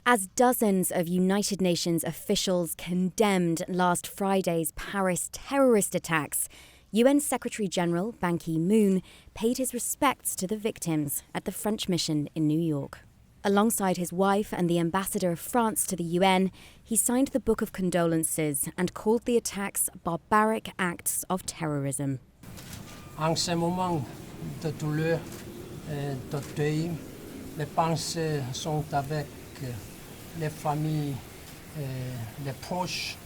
As dozens of United Nations officials condemned last Friday's Paris terrorist attacks, UN Secretary-General Ban Ki-moon paid his respects to the victims at the French mission in New York. Alongside his wife and the ambassador of France to the UN, he signed the Book of Condolences and called the attacks barbaric acts of terrorism. En ce moment de douleur et de deuil, les pensées sont avec les familles et les proches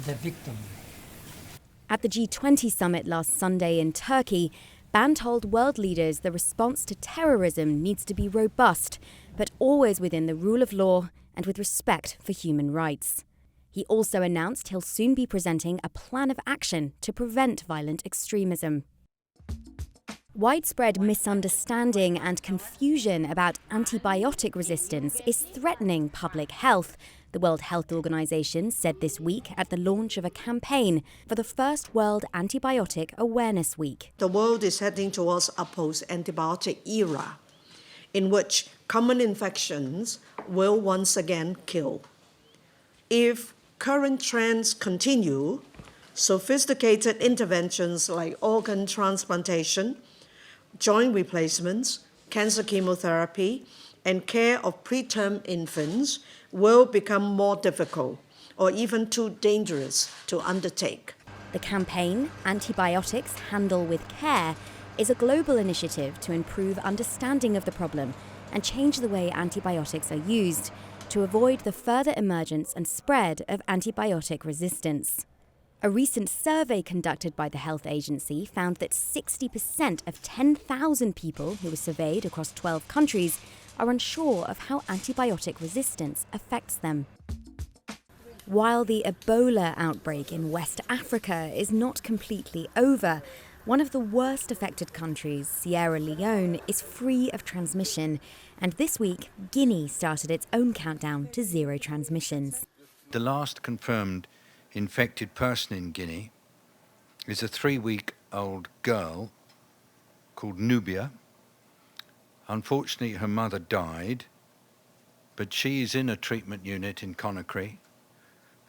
des victimes. At the G20 summit last Sunday in Turkey, Ban told world leaders the response to terrorism needs to be robust, but always within the rule of law and with respect for human rights. He also announced he'll soon be presenting a plan of action to prevent violent extremism. Widespread misunderstanding and confusion about antibiotic resistance is threatening public health, the World Health Organization said this week at the launch of a campaign for the first World Antibiotic Awareness Week. The world is heading towards a post-antibiotic era in which common infections will once again kill. If current trends continue, sophisticated interventions like organ transplantation, joint replacements, cancer chemotherapy, and care of preterm infants will become more difficult or even too dangerous to undertake. The campaign, Antibiotics Handle with Care, is a global initiative to improve understanding of the problem and change the way antibiotics are used to avoid the further emergence and spread of antibiotic resistance. A recent survey conducted by the health agency found that 60% of 10,000 people who were surveyed across 12 countries are unsure of how antibiotic resistance affects them. While the Ebola outbreak in West Africa is not completely over, one of the worst affected countries, Sierra Leone, is free of transmission, and this week Guinea started its own countdown to zero transmissions. The last confirmed infected person in Guinea is a 3-week-old girl called Nubia. Unfortunately, her mother died, but she is in a treatment unit in Conakry,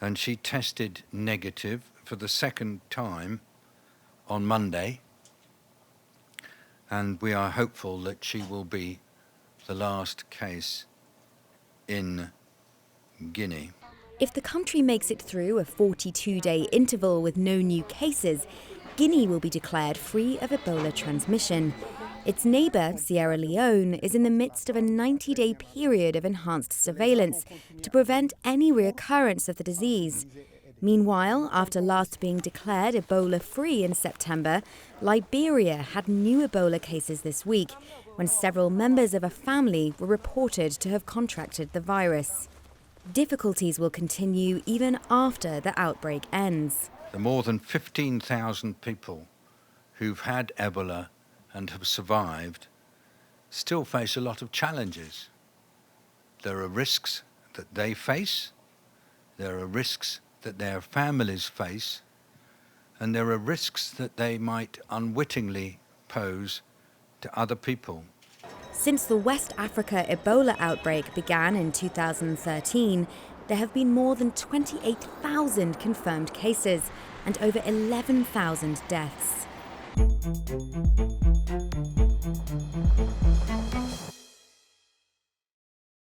and she tested negative for the second time on Monday, and we are hopeful that she will be the last case in Guinea. If the country makes it through a 42-day interval with no new cases, Guinea will be declared free of Ebola transmission. Its neighbour, Sierra Leone, is in the midst of a 90-day period of enhanced surveillance to prevent any reoccurrence of the disease. Meanwhile, after last being declared Ebola-free in September, Liberia had new Ebola cases this week, when several members of a family were reported to have contracted the virus. Difficulties will continue even after the outbreak ends. The more than 15,000 people who've had Ebola and have survived still face a lot of challenges. There are risks that they face, there are risks that their families face, and there are risks that they might unwittingly pose to other people. Since the West Africa Ebola outbreak began in 2013, there have been more than 28,000 confirmed cases and over 11,000 deaths.